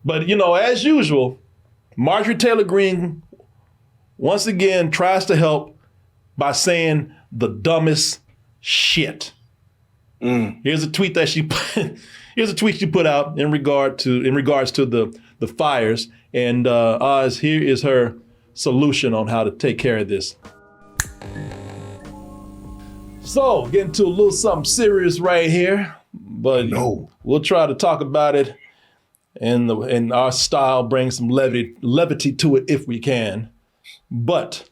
But, you know, as usual, Marjorie Taylor Greene once again tries to help by saying the dumbest shit. Here's a tweet that she put out in regards to the fires, and Oz, here is her solution on how to take care of this. So, getting to a little something serious right here, but we'll try to talk about it in our style, bring some levity to it if we can. But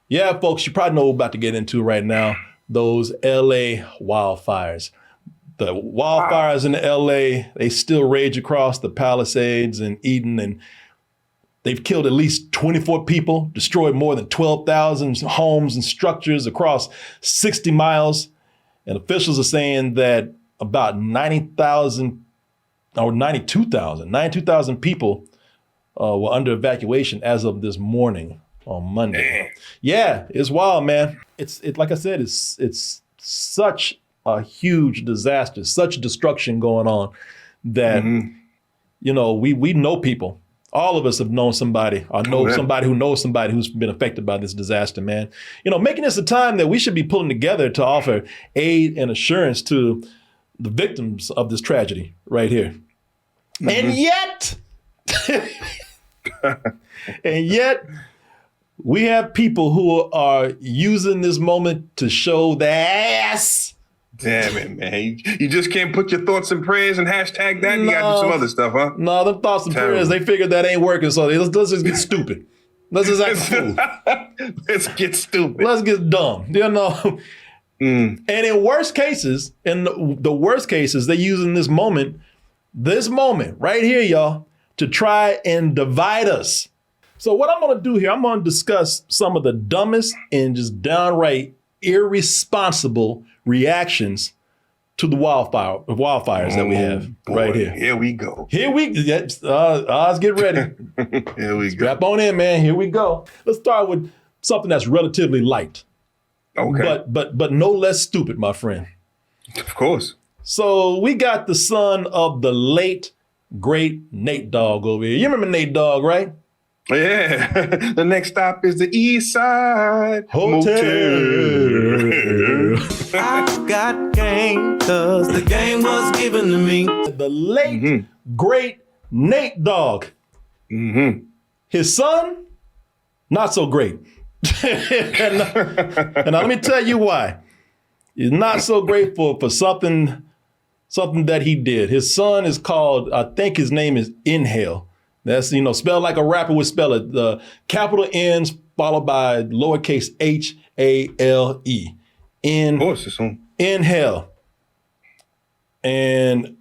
yeah, folks, you probably know what we're about to get into right now. Those LA wildfires. The wildfires in LA, they still rage across the Palisades and Eden, and they've killed at least 24 people, destroyed more than 12,000 homes and structures across 60 miles. And officials are saying that about 92,000 people were under evacuation as of this morning on Monday. Yeah, it's wild, man. It's like I said, it's such a huge disaster, such destruction going on that, you know, we know people. All of us have known somebody or know somebody who knows somebody who's been affected by this disaster, man. You know, making this a time that we should be pulling together to offer aid and assurance to the victims of this tragedy right here. And yet, we have people who are using this moment to show their ass. Damn it, man. You just can't put your thoughts and prayers and hashtag that? You gotta do some other stuff, huh? No, them thoughts and prayers, they figured that ain't working, so let's just get stupid. Let's just act a fool. Let's get stupid. Let's get dumb, you know? And in worst cases, the worst cases, they're using this moment right here, y'all, to try and divide us. So what I'm gonna do here, I'm gonna discuss some of the dumbest and just downright irresponsible reactions to the wildfires that we have right here. Here we go. Oz, get ready. Here we go. Strap on in, man. Here we go. Let's start with something that's relatively light. Okay. But no less stupid, my friend. Of course. So we got the son of the late, great Nate Dogg over here. You remember Nate Dogg, right? Yeah. The next stop is the East Side Hotel. I got game because the game was given to me. The late, great Nate Dogg. His son, not so great. and let me tell you why. He's not so great for something that he did. His son is called, I think his name is Inhale. That's, you know, spelled like a rapper would spell it. The capital N's followed by lowercase H-A-L-E. Of course, it's on. Inhale. And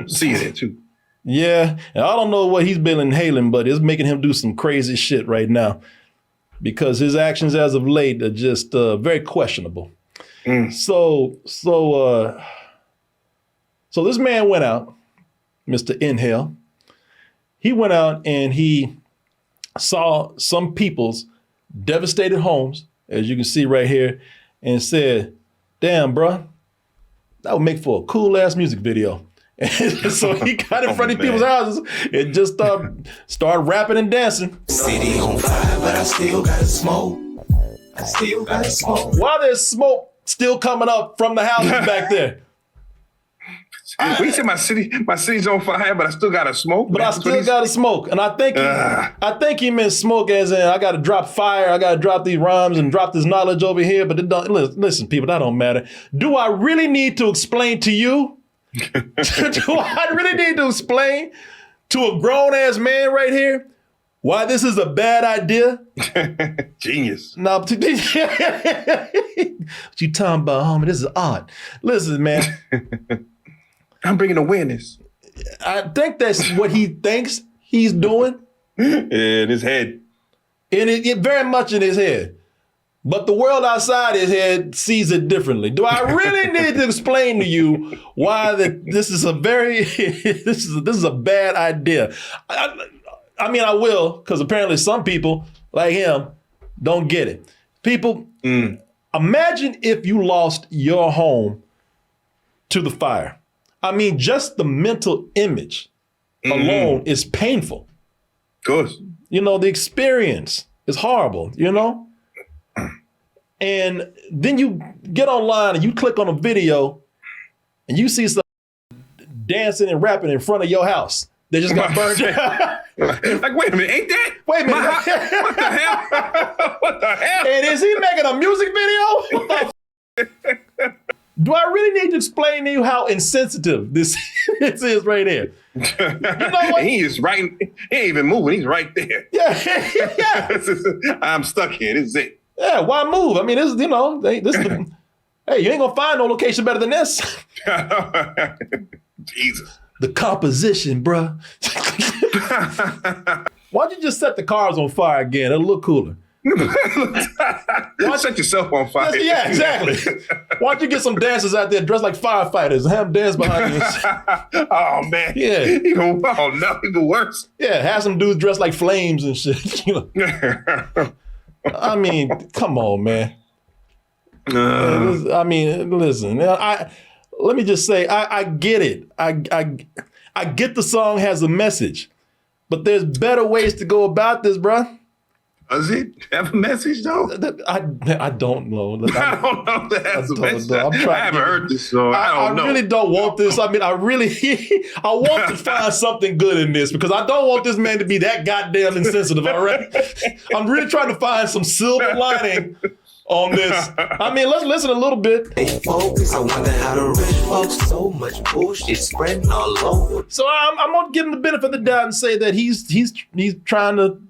see you there too. Yeah. And I don't know what he's been inhaling, but it's making him do some crazy shit right now because his actions as of late are just very questionable. So this man went out, Mr. Inhale. He went out and he saw some people's devastated homes, as you can see right here, and said, damn, bruh, that would make for a cool ass music video. And so he got in front of people's houses and just started rapping and dancing. City on fire, but I still gotta smoke. While there's smoke still coming up from the houses back there. We said my city's on fire, but I still gotta smoke. But I still gotta smoke, and I think he meant smoke as in I gotta drop fire, I gotta drop these rhymes and drop this knowledge over here. But it don't listen, people, that don't matter. Do I really need to explain to you? Do I really need to explain to a grown ass man right here why this is a bad idea? Genius. No, what you talking about, homie? This is art. Listen, man. I'm bringing awareness. I think that's what he thinks he's doing. In his head. And it very much in his head. But the world outside his head sees it differently. Do I really need to explain to you why this is a very this is a bad idea? I mean, I will, because apparently some people like him don't get it. People, imagine if you lost your home to the fire. I mean, just the mental image alone is painful. Of course. You know, the experience is horrible, you know? And then you get online and you click on a video and you see some dancing and rapping in front of your house. They just got burned down. Like, wait a minute, ain't that? Wait a minute. What the hell? What the hell? And is he making a music video? Do I really need to explain to you how insensitive this is right here? You know what? He is right. He ain't even moving. He's right there. Yeah. I'm stuck here. This is it. Yeah, why move? I mean, this, you know, hey, you ain't gonna find no location better than this. Jesus. The composition, bruh. Why don't you just set the cars on fire again? It'll look cooler. Set yourself on fire. Yeah, exactly. Why don't you get some dancers out there dressed like firefighters and have them dance behind you? Oh, man. Yeah. Even worse. Yeah, have some dudes dressed like flames and shit. You know? I mean, come on, man. I mean, listen. Let me just say, I get it. I get the song has a message, but there's better ways to go about this, bruh. Does it have a message though? I don't know. I don't know if that has a message. I haven't heard this song. I don't know. I really don't want this. I mean, I want to find something good in this because I don't want this man to be that goddamn insensitive, all right? I'm really trying to find some silver lining on this. I mean, let's listen a little bit. Hey folks, I wonder how the rich folks so much bullshit spreading all over. So I'm gonna give him the benefit of the doubt and say that he's trying to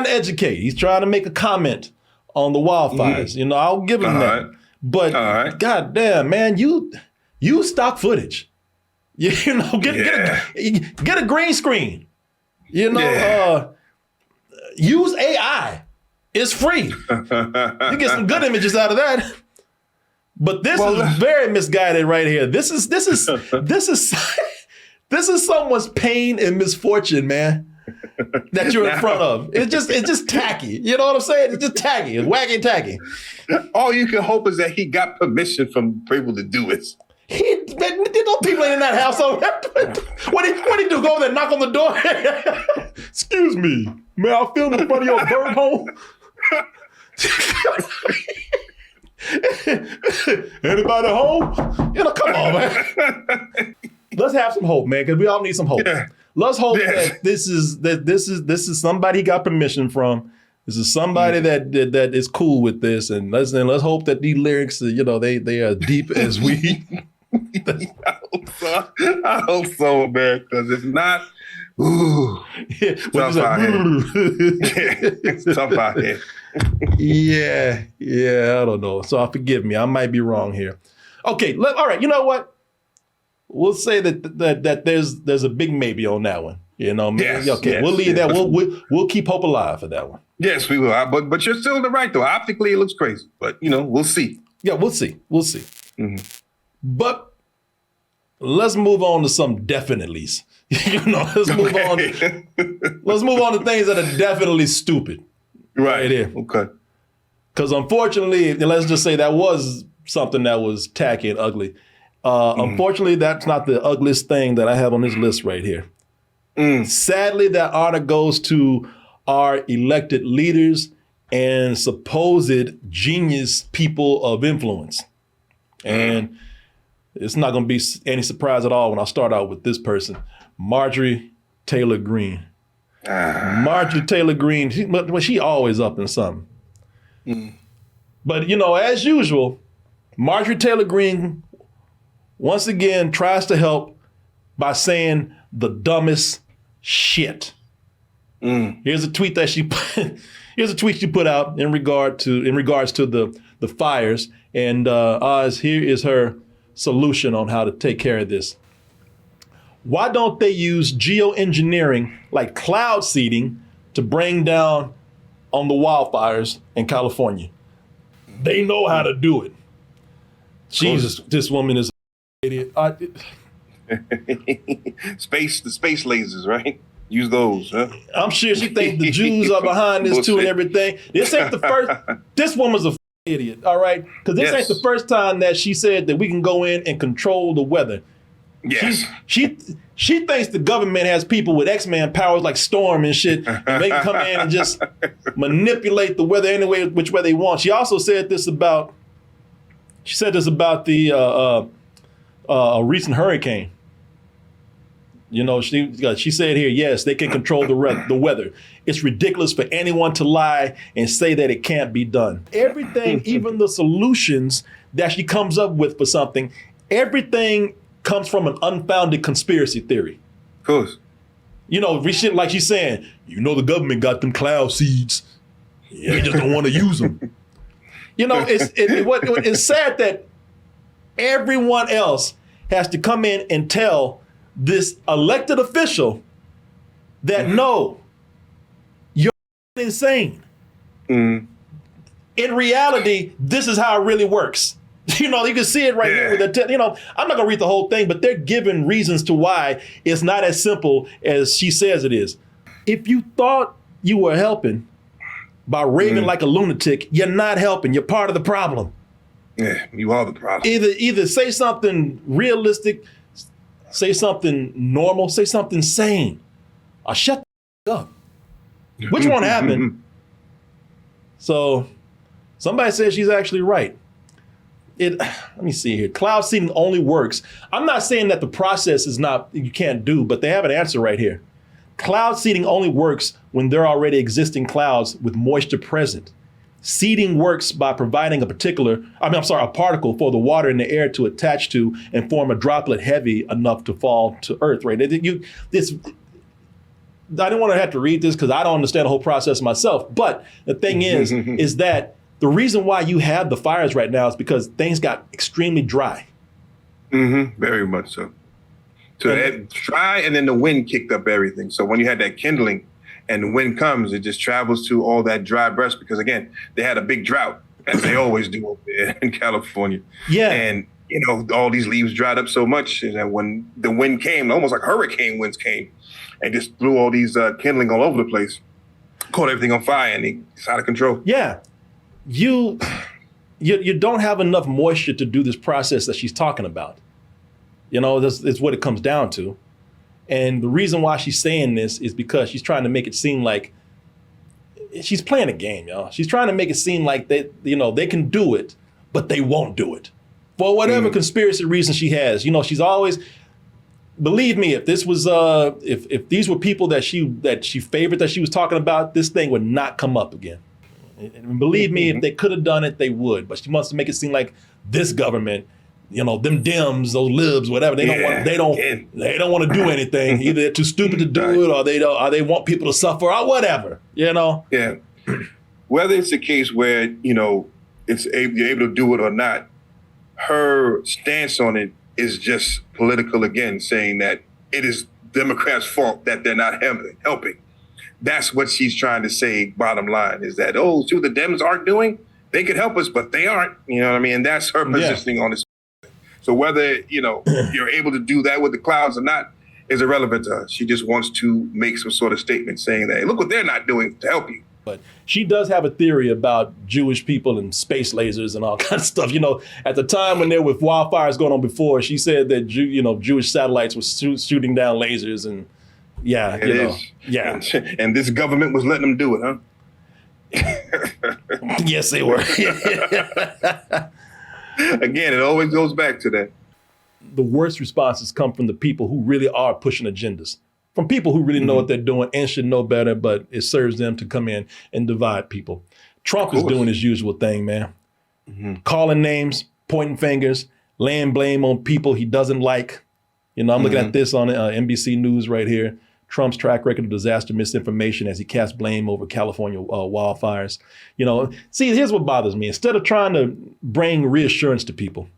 educate. He's trying to make a comment on the wildfires. You know, I'll give him that. But goddamn, man, you stock footage. You know, get a green screen. You know, use AI. It's free. You get some good images out of that. But this is very misguided right here. This is someone's pain and misfortune, man, that you're in front of. It's just tacky. You know what I'm saying? It's just tacky. It's wacky and tacky. All you can hope is that he got permission from people to do it. No people ain't in that house. What he do? Go over there and knock on the door? Excuse me. May I film in front of your bird home? Anybody home? You know, come on, man. Let's have some hope, man, because we all need some hope. Yeah. Let's hope that this is somebody he got permission from. This is somebody that is cool with this, and let's hope that these lyrics, you know, they are deep as we. I hope so, man. Because if not, it's tough out here. It's tough out here. Yeah, I don't know. So forgive me. I might be wrong here. Okay, all right. You know what? We'll say that there's a big maybe on that one. You know, yes, okay. We'll leave that. We'll keep hope alive for that one. Yes, we will. But you're still in the right though. Optically, it looks crazy. But you know, we'll see. Yeah, we'll see. Mm-hmm. But let's move on to some definitelys. You know, let's move on. Let's move on to things that are definitely stupid. Right here. Okay. Because unfortunately, let's just say that was something that was tacky and ugly. Unfortunately, that's not the ugliest thing that I have on this list right here. Sadly, that honor goes to our elected leaders and supposed genius people of influence. And it's not going to be any surprise at all when I start out with this person, Marjorie Taylor Greene. Marjorie Taylor Greene, she always up in something. But, you know, as usual, Marjorie Taylor Greene once again tries to help by saying the dumbest shit. Here's a tweet that she put out in regards to the fires, and Oz, here is her solution on how to take care of this. Why don't they use geoengineering like cloud seeding to bring down on the wildfires in California? They know how to do it. Jesus, this woman is an idiot. The space lasers, right? Use those, huh? I'm sure she thinks the Jews are behind this too and everything. This ain't the first. This woman's a idiot, all right? Because this ain't the first time that she said that we can go in and control the weather Yes. She thinks the government has people with X-Man powers like Storm and shit, and they can come in and just manipulate the weather any way, which way they want. She also said this about the a recent hurricane. You know, she said here, yes, they can control the weather. It's ridiculous for anyone to lie and say that it can't be done. Everything, even the solutions that she comes up with for something, everything comes from an unfounded conspiracy theory. Of course. You know, like she's saying, you know, the government got them cloud seeds. They just don't want to use them. You know, it's sad that everyone else has to come in and tell this elected official that no, you're insane. In reality, this is how it really works. You know, you can see it right here with the, you know, I'm not gonna read the whole thing, but they're giving reasons to why it's not as simple as she says it is. If you thought you were helping by raving like a lunatic, you're not helping. You're part of the problem. Yeah, you are the problem. Either say something realistic, say something normal, say something sane, or shut the up. Which one happened? So somebody says she's actually right. Let me see here. Cloud seeding only works. I'm not saying that the process is not, you can't do, but they have an answer right here. Cloud seeding only works when there are already existing clouds with moisture present. Seeding works by providing a particle for the water in the air to attach to and form a droplet heavy enough to fall to earth, right? I didn't want to have to read this because I don't understand the whole process myself. But the thing is that the reason why you have the fires right now is because things got extremely dry. Very much so. So it dry, and then the wind kicked up everything. So when you had that kindling and the wind comes, it just travels to all that dry brush because, again, they had a big drought, as they always do over there in California. Yeah. And, you know, all these leaves dried up so much that when the wind came, almost like hurricane winds came, and just blew all these kindling all over the place, caught everything on fire, and it's out of control. Yeah. You don't have enough moisture to do this process that she's talking about. You know, that's what it comes down to. And the reason why she's saying this is because she's trying to make it seem like she's playing a game, y'all. She's trying to make it seem like they can do it, but they won't do it. For whatever conspiracy reason she has. You know, she's always, believe me, if this was if these were people that she favored that she was talking about, this thing would not come up again. And believe me, if they could have done it, they would. But she wants to make it seem like this government, you know, them Dems, those libs, whatever, they don't want to do anything. Either they're too stupid to do it, or they want people to suffer, or whatever. You know. Yeah. Whether it's a case where, you know, you're able to do it or not, her stance on it is just political again, saying that it is Democrats' fault that they're not helping. That's what she's trying to say, bottom line, is that, see what the Dems aren't doing? They could help us, but they aren't. You know what I mean? And that's her positioning on this. So whether, you know, you're able to do that with the clouds or not is irrelevant to her. She just wants to make some sort of statement saying that, hey, look what they're not doing to help you. But she does have a theory about Jewish people and space lasers and all kinds of stuff. You know, at the time when there were wildfires going on before, she said that, Jewish satellites were shooting down lasers and And this government was letting them do it, huh? Yes, they were. Again, it always goes back to that. The worst responses come from the people who really are pushing agendas, from people who really know what they're doing and should know better, but it serves them to come in and divide people. Trump is doing his usual thing, man. Calling names, pointing fingers, laying blame on people he doesn't like. You know, I'm looking at this on NBC News right here. Trump's track record of disaster misinformation as he casts blame over California wildfires. You know, see, here's what bothers me. Instead of trying to bring reassurance to people,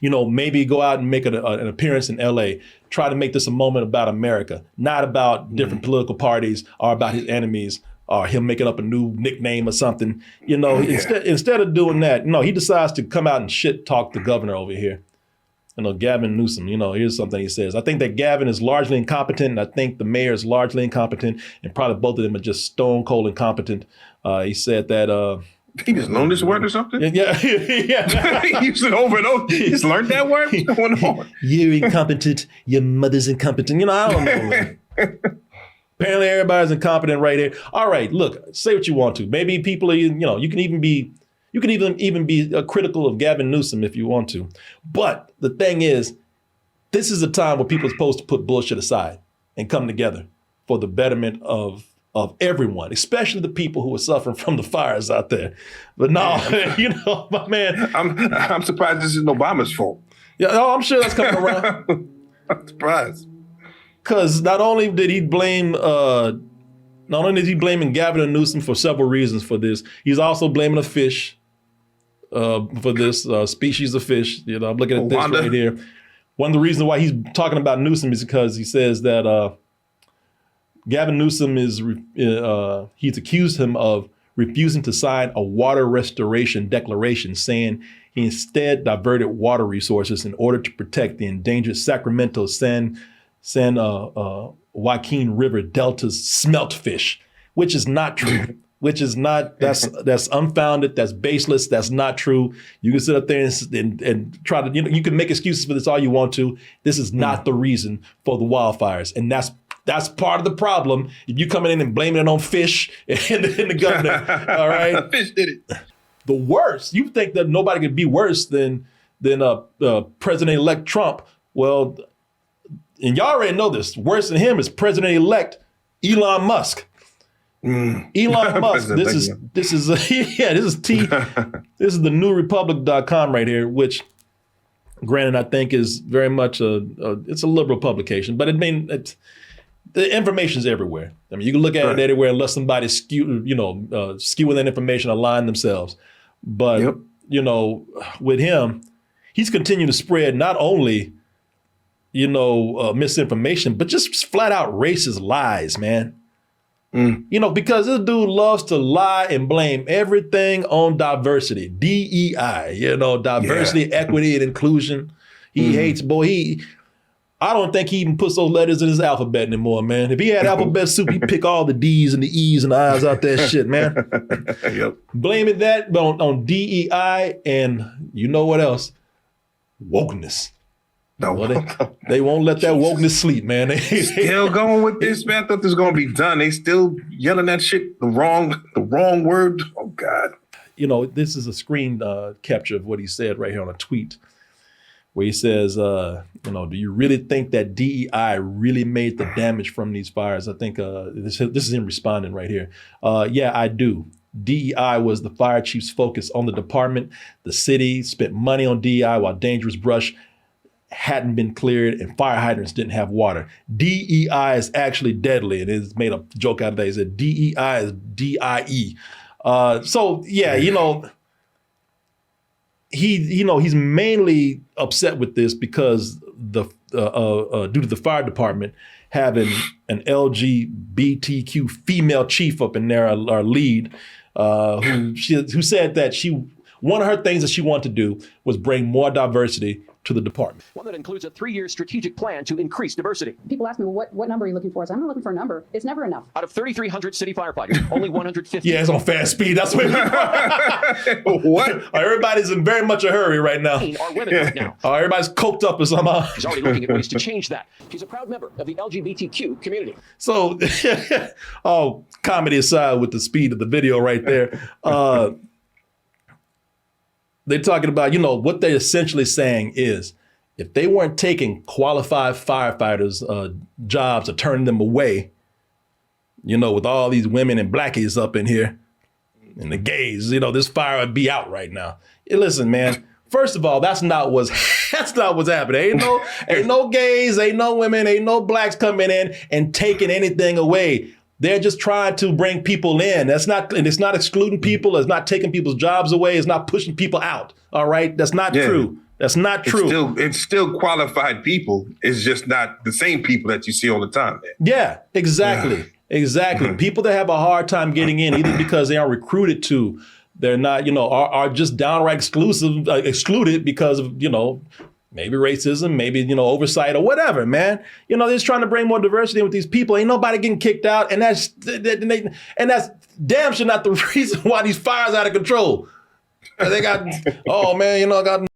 you know, maybe go out and make an appearance in LA, try to make this a moment about America, not about different political parties or about his enemies or him making up a new nickname or something. You know, instead of doing that, he decides to come out and shit talk the governor over here. You know, Gavin Newsom, here's something he says. I think that Gavin is largely incompetent, and I think the mayor is largely incompetent, and probably both of them are just stone cold incompetent. He said that, He just learned this word or something? Yeah. He used it over and over. He just learned that word? What's going on? You're incompetent. Your mother's incompetent. I don't know, man. Apparently everybody's incompetent right here. All right, look, say what you want to. Maybe people are, you can even be critical of Gavin Newsom if you want to. But the thing is, this is a time where people are supposed to put bullshit aside and come together for the betterment of everyone, especially the people who are suffering from the fires out there. But no, my man. I'm surprised this isn't Obama's fault. Yeah, I'm sure that's coming around. I'm surprised. Because not only is he blaming Gavin Newsom for several reasons for this, he's also blaming a fish for this species of fish. I'm looking at this right here. One of the reasons why he's talking about Newsom is because he says that Gavin Newsom he's accused him of refusing to sign a water restoration declaration, saying he instead diverted water resources in order to protect the endangered Sacramento San Joaquin River Delta's smelt fish, which is not true. That's unfounded, that's baseless, that's not true. You can sit up there and try to, you can make excuses for this all you want to. This is not the reason for the wildfires. And that's part of the problem. If you coming in and blaming it on fish and the governor, all right? Fish did it. The worst, you think that nobody could be worse than President-elect Trump. Well, and y'all already know this, worse than him is President-elect Elon Musk. Elon Musk, this is the newrepublic.com right here, which granted I think is very much it's a liberal publication, but the information is everywhere. I mean, you can look at it anywhere unless somebody skewing that information, align themselves. But with him, he's continuing to spread not only misinformation, but just flat out racist lies, man. Because this dude loves to lie and blame everything on diversity, DEI, diversity, equity, and inclusion. He hates, I don't think he even puts those letters in his alphabet anymore, man. If he had alphabet soup, he'd pick all the D's and the E's and the I's out that shit, man. Yep. Blaming that on DEI and you know what else? Wokeness. No, they won't let that wokeness sleep, man. They still going with this, man. I thought this was gonna be done. They still yelling that shit the wrong word. Oh God. This is a screen capture of what he said right here on a tweet, where he says, do you really think that DEI really made the damage from these fires? I think this is him responding right here. Yeah, I do. DEI was the fire chief's focus on the department. The city spent money on DEI while dangerous brush hadn't been cleared and fire hydrants didn't have water. DEI is actually deadly. And it's made a joke out of that. He said DEI is DIE. He's mainly upset with this because due to the fire department having an LGBTQ female chief up in there, our lead, who said that one of her things that she wanted to do was bring more diversity to the department. One that includes a 3-year strategic plan to increase diversity. People ask me, well, what number are you looking for? So I'm not looking for a number. It's never enough. Out of 3,300 city firefighters, only 150. Yeah, it's on fast speed. That's what. What? Everybody's in very much a hurry right now. Are women right now. Everybody's coked up or somehow. She's already looking at ways to change that. She's a proud member of the LGBTQ community. So, comedy aside with the speed of the video right there. They're talking about, what they're essentially saying is if they weren't taking qualified firefighters' jobs or turning them away, with all these women and blackies up in here and the gays, this fire would be out right now. Hey, listen, man, first of all, that's not what's happening. Ain't no gays, ain't no women, ain't no blacks coming in and taking anything away. They're just trying to bring people in. It's not excluding people. It's not taking people's jobs away. It's not pushing people out. All right. That's not true. That's not true. It's still qualified people. It's just not the same people that you see all the time. Man. Yeah, exactly. Yeah. Exactly. People that have a hard time getting in, either because they are recruited to, they're not, are just downright excluded because of, Maybe racism, maybe, oversight or whatever, man. They're just trying to bring more diversity in with these people. Ain't nobody getting kicked out. And that's damn sure not the reason why these fires out of control. They got, oh man, got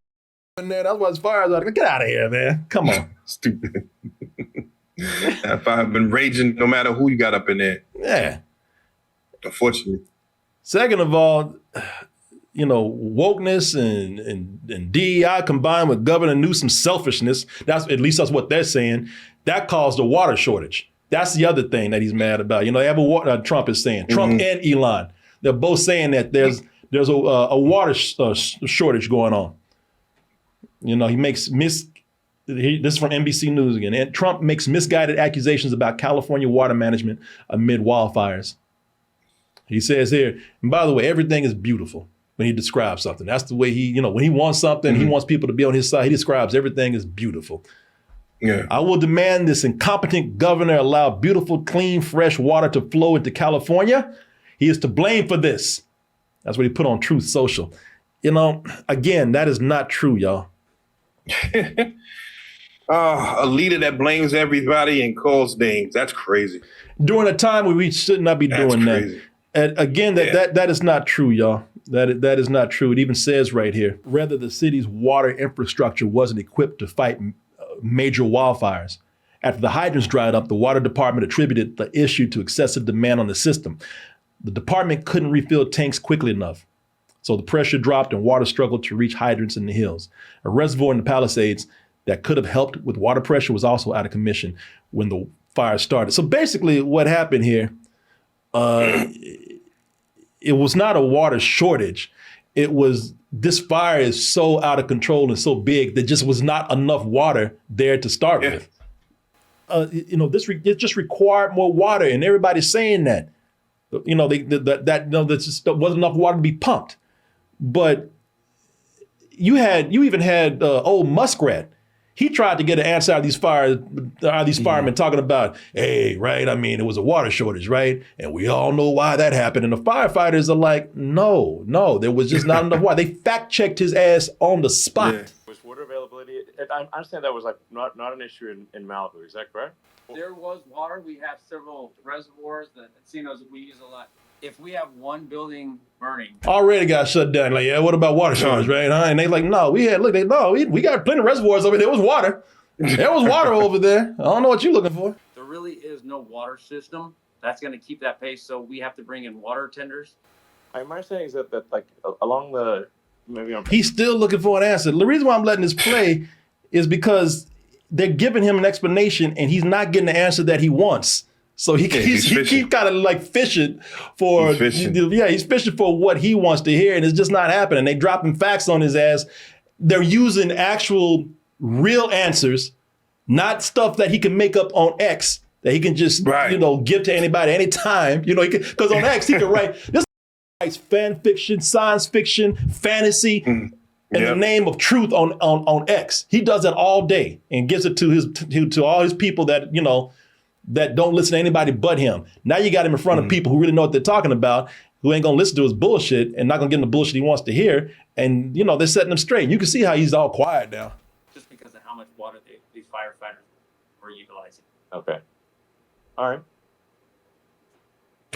in there. That's why it's fires out of control. Get out of here, man. Come on. Stupid. That fire been raging no matter who you got up in there. Yeah. Unfortunately. Second of all, wokeness and DEI combined with Governor Newsom's selfishness, at least that's what they're saying, that caused a water shortage. That's the other thing that he's mad about. Trump is saying, Trump and Elon, they're both saying that there's a water shortage going on. He makes this is from NBC News again, and Trump makes misguided accusations about California water management amid wildfires. He says here, and by the way, everything is beautiful when he describes something. That's the way when he wants something, he wants people to be on his side, he describes everything as beautiful. Yeah. I will demand this incompetent governor allow beautiful, clean, fresh water to flow into California. He is to blame for this. That's what he put on Truth Social. Again, that is not true, y'all. A leader that blames everybody and calls names. That's crazy. During a time when we should not be doing that. And again, that is not true, y'all. That is not true. It even says right here, whether the city's water infrastructure wasn't equipped to fight major wildfires. After the hydrants dried up, the water department attributed the issue to excessive demand on the system. The department couldn't refill tanks quickly enough. So the pressure dropped and water struggled to reach hydrants in the hills. A reservoir in the Palisades that could have helped with water pressure was also out of commission when the fire started. So basically what happened here, it was not a water shortage. It was this fire is so out of control and so big that just was not enough water there to start with. It just required more water, and everybody's saying that. There just wasn't enough water to be pumped. But you even had old Muskrat. He tried to get an answer out of these firemen talking about, hey, right? I mean, it was a water shortage, right? And we all know why that happened. And the firefighters are like, no, there was just not enough water. They fact checked his ass on the spot. Yeah. Was water availability? I understand that was not an issue in Malibu. Is that correct? There was water. We have several reservoirs that casinos that we use a lot. If we have one building burning, already got shut down. Like, yeah, what about water shortage, right? And they like, no, we got plenty of reservoirs over there. There was water. There was water over there. I don't know what you're looking for. There really is no water system that's going to keep that pace. So we have to bring in water tenders. My understanding is that like along the he's still looking for an answer. The reason why I'm letting this play is because they're giving him an explanation and he's not getting the answer that he wants. So he keeps kind of like fishing for, he's fishing for what he wants to hear, and it's just not happening. They dropping facts on his ass. They're using actual real answers, not stuff that he can make up on X that he can just, give to anybody anytime. Because on X he can write, this writes fan fiction, science fiction, fantasy, in the name of truth on X. He does that all day and gives it to all his people that, that don't listen to anybody but him. Now you got him in front of people who really know what they're talking about, who ain't gonna listen to his bullshit and not gonna get him the bullshit he wants to hear. And they're setting him straight. You can see how he's all quiet now. Just because of how much water these firefighters were utilizing. Okay. All right.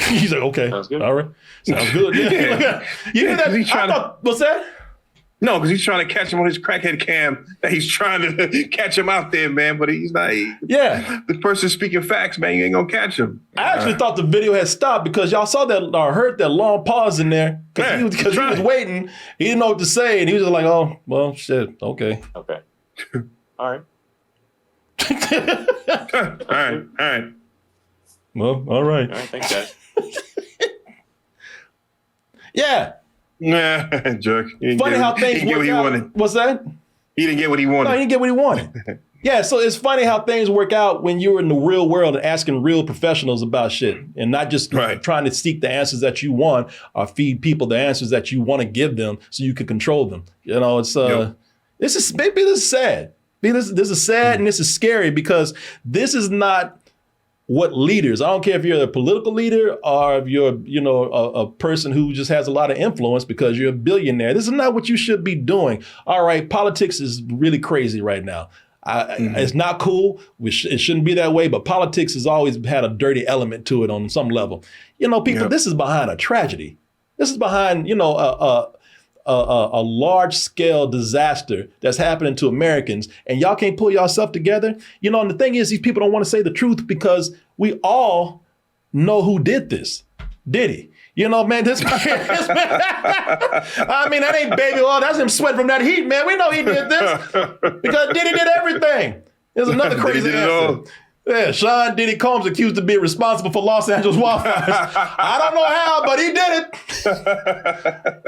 He's like, okay. Sounds good. All right. Sounds good. Yeah. You hear that? What's that? No, because he's trying to catch him on his crackhead cam. He's trying to catch him out there, man. But he's not. The person speaking facts, man. You ain't gonna catch him. I actually thought the video had stopped because y'all saw that or heard that long pause in there because he was waiting. He didn't know what to say, and he was just like, "Oh, well, shit. Okay." Okay. All right. All right. Well, all right. All right. Thanks, guys. Yeah. Nah, jerk. Funny how things work out. What's that? He didn't get what he wanted. No, he didn't get what he wanted. Yeah, so it's funny how things work out when you're in the real world and asking real professionals about shit and not just trying to seek the answers that you want or feed people the answers that you want to give them so you can control them. It's this is sad. This is sad and this is scary because this is not what leaders, I don't care if you're a political leader or if you're, a person who just has a lot of influence because you're a billionaire. This is not what you should be doing. All right, politics is really crazy right now. It's not cool. It shouldn't be that way, but politics has always had a dirty element to it on some level. People, this is behind a tragedy. This is behind, a large-scale disaster that's happening to Americans, and y'all can't pull yourself together. And the thing is, these people don't want to say the truth because we all know who did this. Diddy. Man, this man, I mean, that ain't baby oil. That's him sweating from that heat, man. We know he did this because Diddy did everything. There's another crazy answer. Yeah, Sean Diddy Combs accused of being responsible for Los Angeles wildfires. I don't know how, but he did it.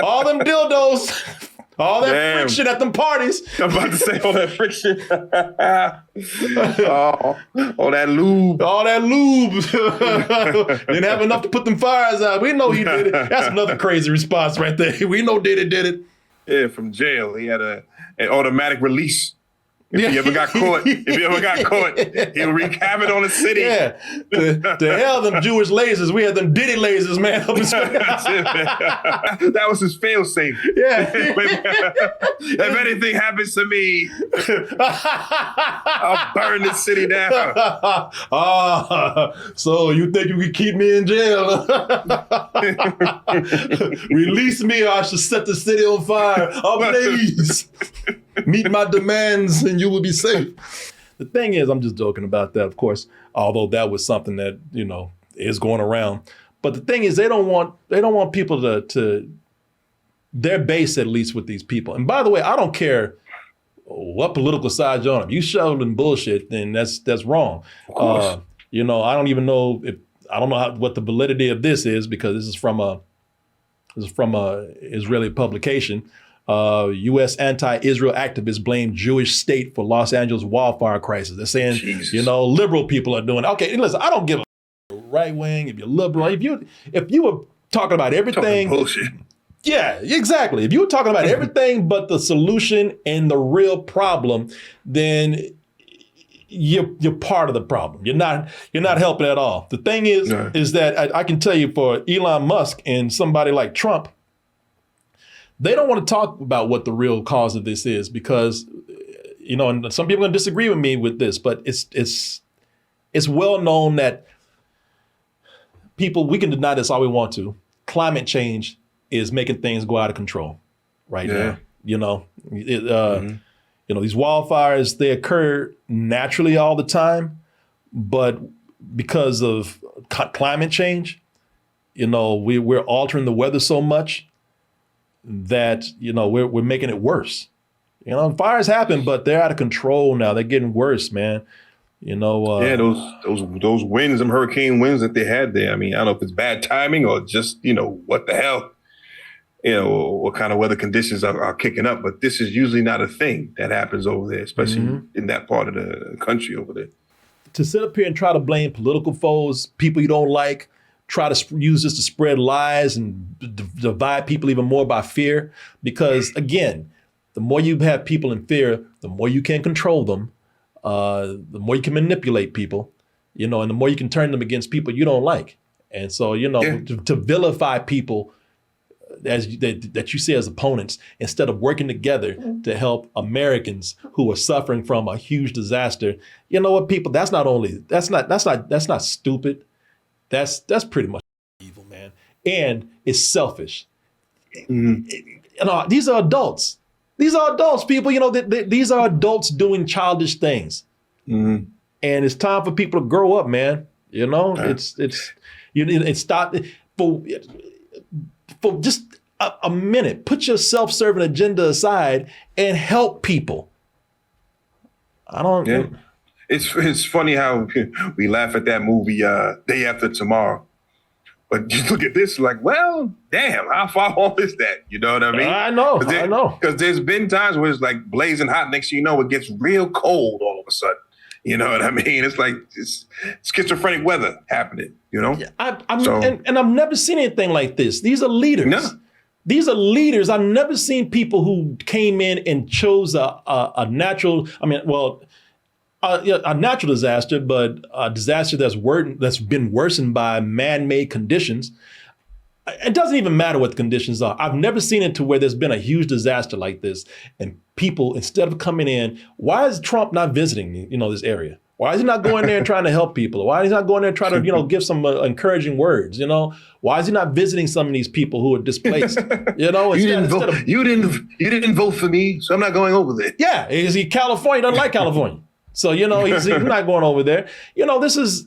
All them dildos, all that friction at them parties. I'm about to say all that friction. all that lube. All that lube. Didn't have enough to put them fires out. We know he did it. That's another crazy response right there. We know Diddy did it. Yeah, from jail. He had an automatic release. If he ever got caught, he'll wreak havoc on the city. Yeah. To hell them Jewish lasers. We had them Diddy lasers, man. That was his fail-safe. Yeah. If anything happens to me, I'll burn this city down. So you think you can keep me in jail? Release me or I should set the city on fire. Ablaze. Meet my demands and you will be safe. The thing is, I'm just joking about that, of course, although that was something that, is going around. But the thing is, they don't want people to their base, at least with these people. And by the way, I don't care what political side you're on. If you shoveling bullshit, then that's wrong. Of course. I don't even know what the validity of this is because this is from a Israeli publication. U.S. anti-Israel activists blame Jewish state for Los Angeles wildfire crisis. They're saying, liberal people are doing it. Okay, listen, I don't give a right wing, if you're liberal, if you were talking about everything. Bullshit. Yeah, exactly. If you were talking about everything but the solution and the real problem, then you're part of the problem. You're not helping at all. The thing is that I can tell you for Elon Musk and somebody like Trump, they don't want to talk about what the real cause of this is because, and some people are going to disagree with me with this, but it's well known that we can deny this all we want to. Climate change is making things go out of control right now. These wildfires, they occur naturally all the time, but because of climate change, we're altering the weather so much that we're making it worse. Fires happen, but they're out of control now. They're getting worse, man. Those winds, them hurricane winds that they had there. I mean, I don't know if it's bad timing or just what the hell, what kind of weather conditions are kicking up. But this is usually not a thing that happens over there, especially in that part of the country over there. To sit up here and try to blame political foes, people you don't like, try to use this to spread lies and divide people even more by fear. Because again, the more you have people in fear, the more you can control them, the more you can manipulate people, and the more you can turn them against people you don't like. And so, to vilify people that you see as opponents instead of working together to help Americans who are suffering from a huge disaster. You know what, people? That's not stupid. That's pretty much evil, man. And it's selfish. These are adults. These are adults, people. These are adults doing childish things. And it's time for people to grow up, man. It's stop for just a minute. Put your self-serving agenda aside and help people. It's funny how we laugh at that movie Day After Tomorrow. But just look at this like, well, damn, how far off is that? You know what I mean? I know. Because there's been times where it's like blazing hot. Next thing you know, it gets real cold all of a sudden. You know what I mean? It's like it's schizophrenic weather happening, Yeah, and I've never seen anything like this. These are leaders. No. These are leaders. I've never seen people who came in and chose a natural, Yeah, a natural disaster, but a disaster that's been worsened by man-made conditions. It doesn't even matter what the conditions are. I've never seen it to where there's been a huge disaster like this, and people, instead of coming in, why is Trump not visiting, this area? Why is he not going there and trying to help people? Why is he not going there and trying to, give some encouraging words? Why is he not visiting some of these people who are displaced? You didn't vote for me, so I'm not going over there. Yeah, is he California? He doesn't like California. So, he's not going over there. This is,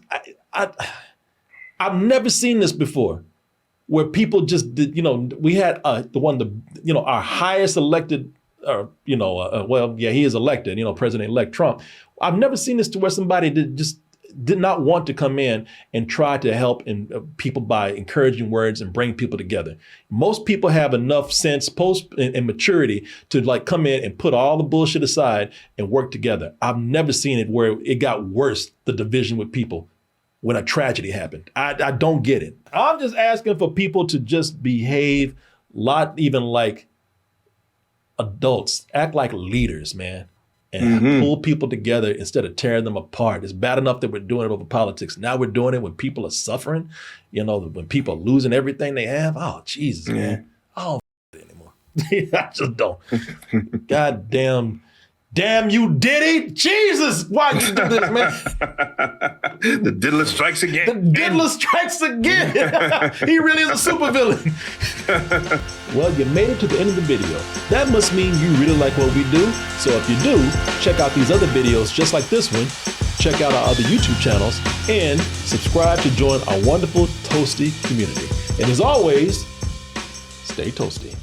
I've never seen this before, where people just did, we had our highest elected, he is elected, President-elect Trump. I've never seen this to where somebody did not want to come in and try to help people by encouraging words and bring people together. Most people have enough sense, and maturity to come in and put all the bullshit aside and work together. I've never seen it where it got worse, the division with people, when a tragedy happened. I don't get it. I'm just asking for people to just behave, not even like adults, act like leaders, man. And pull people together instead of tearing them apart. It's bad enough that we're doing it over politics. Now we're doing it when people are suffering, when people are losing everything they have. Oh, Jesus, man. I don't it anymore. I just don't. God damn you, Diddy. Jesus, why'd you do this, man? The diddler strikes again. The diddler strikes again. He really is a supervillain. Well, you made it to the end of the video. That must mean you really like what we do. So if you do, check out these other videos just like this one. Check out our other YouTube channels and subscribe to join our wonderful Toasty community. And as always, stay toasty.